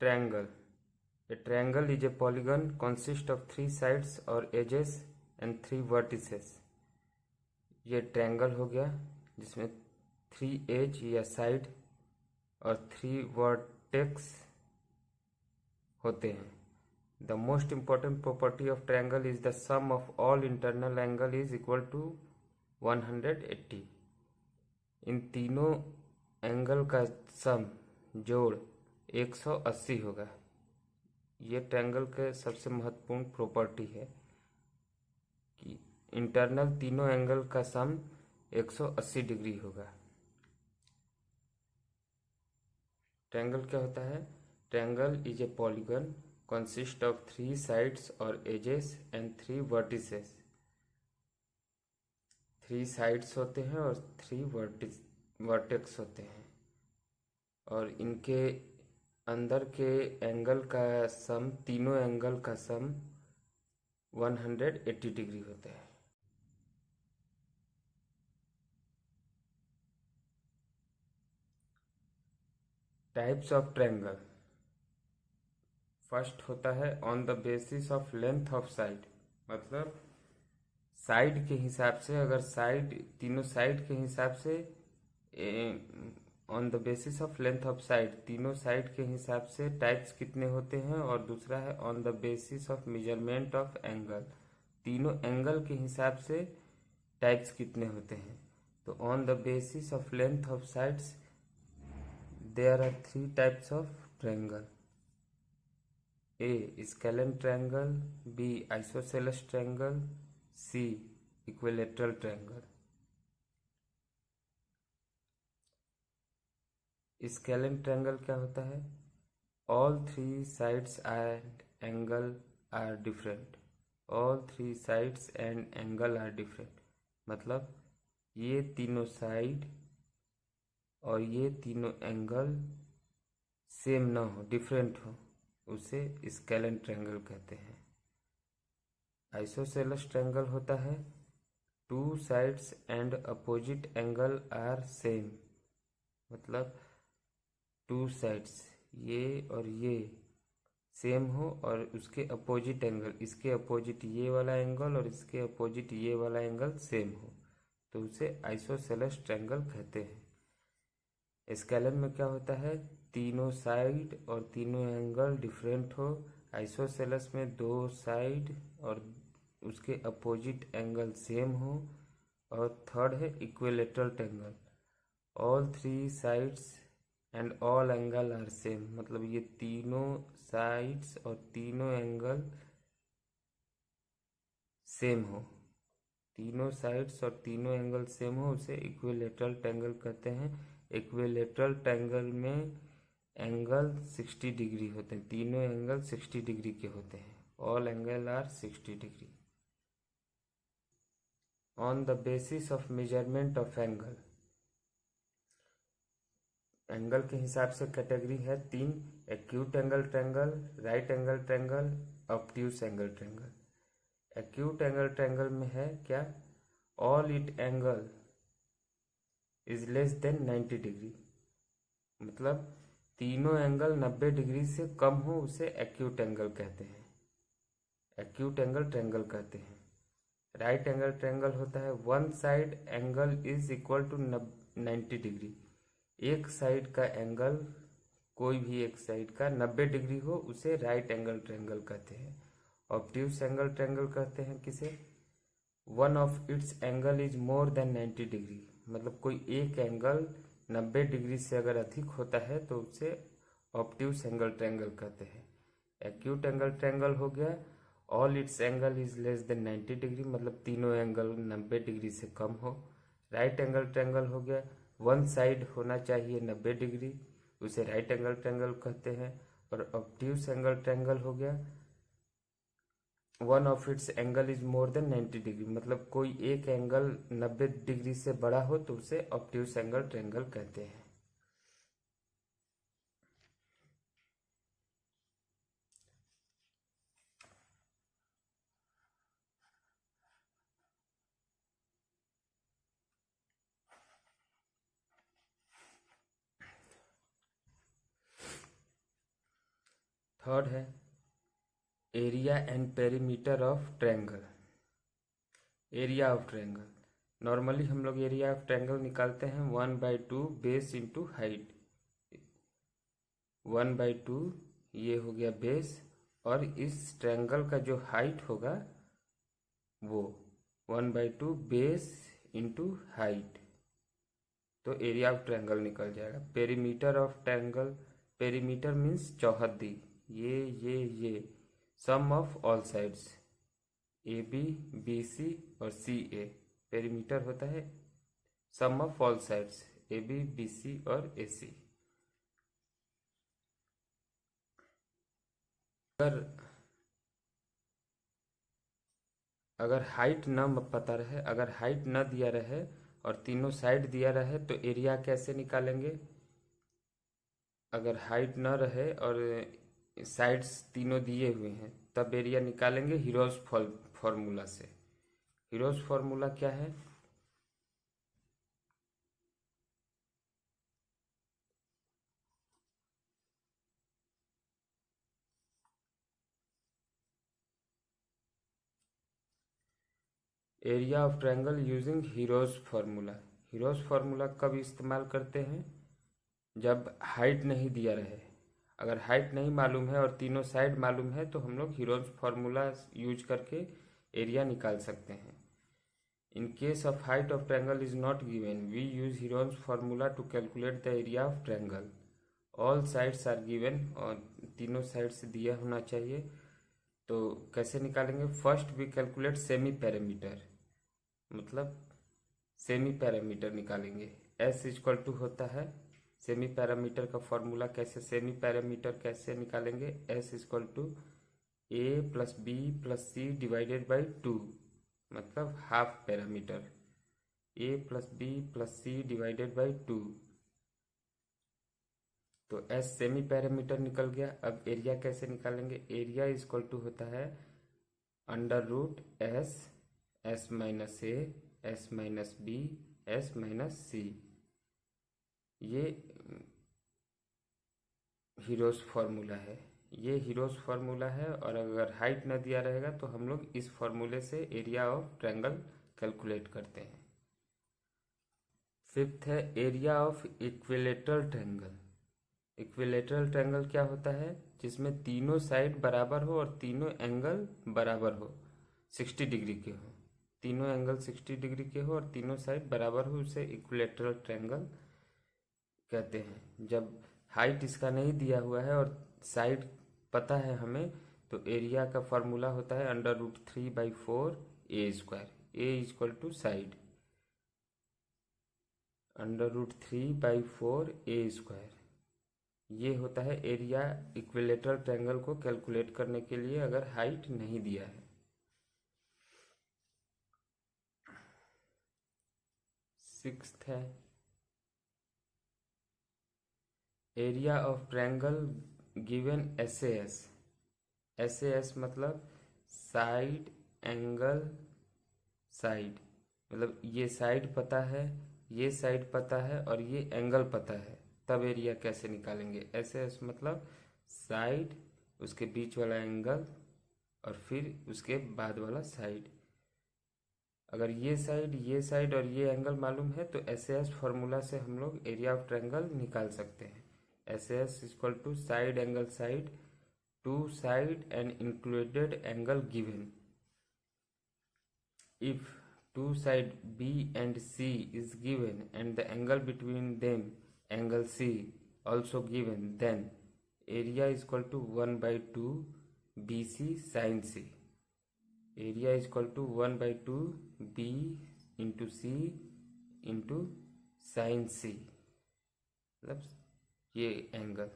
Triangle. A triangle is a polygon consist of 3 sides or edges and 3 vertices. ये triangle हो गया जिसमें 3 as या साइड और 3 वर्टेक्स होते हैं. The most important property of triangle is the sum of all internal angle is equal to 180. इन तीनों angle का सम जोड़ 180 होगा. ये ट्रायंगल के सबसे महत्वपूर्ण प्रॉपर्टी है कि इंटरनल तीनों एंगल का सम 180 डिग्री होगा. ट्रायंगल क्या होता है? Triangle is a polygon consist of 3 sides or edges and 3 vertices. 3 sides होते हैं और 3 वर्टेक्स होते हैं और इनके अंदर के एंगल का सम, तीनों एंगल का सम 180 डिग्री होता है. Types of triangle. फर्स्ट होता है on the basis of length of side. मतलब साइड के हिसाब से, अगर साइड तीनों साइड के हिसाब से, on the basis of length of side, तीनों साइड के हिसाब से टाइप्स कितने होते हैं. और दूसरा है on the basis of measurement of angle, तीनों एंगल के हिसाब से टाइप्स कितने होते हैं. तो on the basis of length of sides there are 3 types of triangle. A. Scalene triangle. B. Isosceles triangle. C. Equilateral triangle. Scalene triangle क्या होता है? All 3 sides and angle are different. All 3 sides and angle are different. मतलब ये तीनों side और ये तीनों angle same ना हो, डिफरेंट हो, उसे स्केलेन ट्रायंगल कहते हैं. आइसोसेलेस ट्रायंगल होता है 2 sides and opposite angle are same. मतलब 2 साइड्स, ये और ये सेम हो और उसके अपोजिट एंगल, इसके अपोजिट ये वाला एंगल और इसके अपोजिट ये वाला एंगल सेम हो, तो उसे आइसोसेलेस ट्रायंगल कहते हैं. स्केलेन में क्या होता है? तीनों साइड और तीनों एंगल डिफरेंट हो. आइसोसेलेस में 2 साइड और उसके अपोजिट एंगल सेम हो. और थर्ड है equilateral triangle. All 3 sides and all angle are same. मतलब ये तीनों साइड्स और तीनों एंगल सेम हो, तीनों साइड्स और तीनों एंगल सेम हो, उसे इक्विलेटरल ट्रायंगल कहते हैं. इक्विलेटरल ट्रायंगल में एंगल 60 डिग्री होते हैं, तीनों एंगल 60 डिग्री के होते हैं. All angle are 60 degree. On the basis of measurement of angle. Angle के हिसाब से कैटेगरी है 3: acute angle triangle, right angle triangle, obtuse angle triangle. Acute angle triangle में है क्या? All it angle is less than 90 degree. मतलब तीनों angle 90 degree से कम हो, उसे एक्यूट एंगल कहते हैं, एक्यूट एंगल ट्रायंगल कहते हैं. राइट एंगल ट्रायंगल होता है 1 side angle is equal to 90 degree. एक साइड का एंगल, कोई भी एक साइड का 90 डिग्री हो, उसे राइट एंगल ट्रायंगल कहते हैं. ऑब्ट्यूस एंगल ट्रायंगल कहते हैं किसे? 1 of its angle is more than 90 degree. मतलब कोई एक एंगल 90 डिग्री से अगर अधिक होता है तो उसे ऑब्ट्यूस एंगल ट्रायंगल कहते हैं. एक्यूट एंगल ट्रायंगल हो गया all it's angle is less than 90 degree. मतलब तीनों एंगल 90 डिग्री से कम हो. राइट एंगल ट्रायंगल हो गया 1 साइड होना चाहिए 90 डिग्री, उसे राइट एंगल ट्रायंगल कहते हैं. और ऑब्ट्यूस एंगल ट्रायंगल हो गया 1 of its angle is more than 90 degree. मतलब कोई एक एंगल 90 डिग्री से बड़ा हो तो उसे ऑब्ट्यूस एंगल ट्रायंगल कहते हैं. थर्ड है area and perimeter of triangle. Area of triangle, normally हम लोग एरिया ऑफ ट्रायंगल निकालते हैं 1/2 बेस इंटू हाइट। 1/2 ये हो गया बेस, और इस ट्रायंगल का जो हाइट होगा वो 1/2 बेस इंटू हाइट, तो एरिया ऑफ ट्रायंगल निकल जाएगा। Perimeter of triangle, perimeter means चौहद्दी, ये sum of all sides a b, b c और सी ए। पेरीमीटर होता है sum of all sides a b, b c और ए सी। अगर हाइट न पता रहे, अगर हाइट न दिया रहे और तीनों साइड दिया रहे तो एरिया कैसे निकालेंगे? अगर हाइट न रहे और साइड्स तीनों दिए हुए हैं तब एरिया निकालेंगे हीरोज फॉर्मूला से। हीरोज फॉर्मूला क्या है? Area of triangle using heroes formula. Heroes formula कब इस्तेमाल करते हैं? जब हाइट नहीं दिया रहे। अगर हाइट नहीं मालूम है और तीनों साइड मालूम है तो हम लोग हीरोज फार्मूला यूज करके एरिया निकाल सकते हैं। In case of height of triangle is not given, we use Heron's formula to calculate the area of triangle. All sides are given, और तीनों साइड्स दिया होना चाहिए। तो कैसे निकालेंगे? First we calculate semi parameter, मतलब सेमी पैरामीटर निकालेंगे। S इक्वल टू होता है सेमी पैरामीटर का फॉर्मूला। कैसे सेमी पैरामीटर कैसे निकालेंगे? S equal to A plus B plus C divided by 2, मतलब half parameter. A plus B plus C divided by 2, तो S सेमी पैरामीटर निकल गया। अब एरिया कैसे निकालेंगे? एरिया इक्वल टू होता है under root S, S minus a, S minus b, S minus c. ये हीरोज फार्मूला है, ये हीरोज फार्मूला है। और अगर हाइट न दिया रहेगा तो हम लोग इस फार्मूले से एरिया ऑफ ट्रायंगल कैलकुलेट करते हैं। फिफ्थ है area of equilateral triangle. Equilateral triangle क्या होता है? जिसमें तीनों साइड बराबर हो और तीनों एंगल बराबर हो, 60 डिग्री के हो। तीनों एंगल 60 डिग्री के हो और तीनों साइड बराबर हो, उसे इक्विलेटरल ट्रायंगल कहते हैं। जब हाइट इसका नहीं दिया हुआ है और साइड पता है हमें, तो एरिया का फॉर्मूला होता है under root 3/4 A square. A equal to side, under root 3/4 A square. ये होता है एरिया इक्विलेटरल ट्रायंगल को कैलकुलेट करने के लिए अगर हाइट नहीं दिया है। सिक्स्थ है area of triangle given SAS। SAS मतलब साइड एंगल साइड, मतलब ये साइड पता है, ये साइड पता है और ये एंगल पता है, तब एरिया कैसे निकालेंगे? SAS मतलब साइड, उसके बीच वाला एंगल और फिर उसके बाद वाला साइड। अगर ये साइड और ये एंगल मालूम है तो SAS फार्मूला से हम लोग एरिया ऑफ ट्रायंगल निकाल सकते हैं। SAS equal to side angle side, two side and included angle given. If two side B and C is given and the angle between them, angle C, also given, then area is equal to 1/2 BC sin C. Area is equal to 1/2 B into C into sin C, मतलब ये angle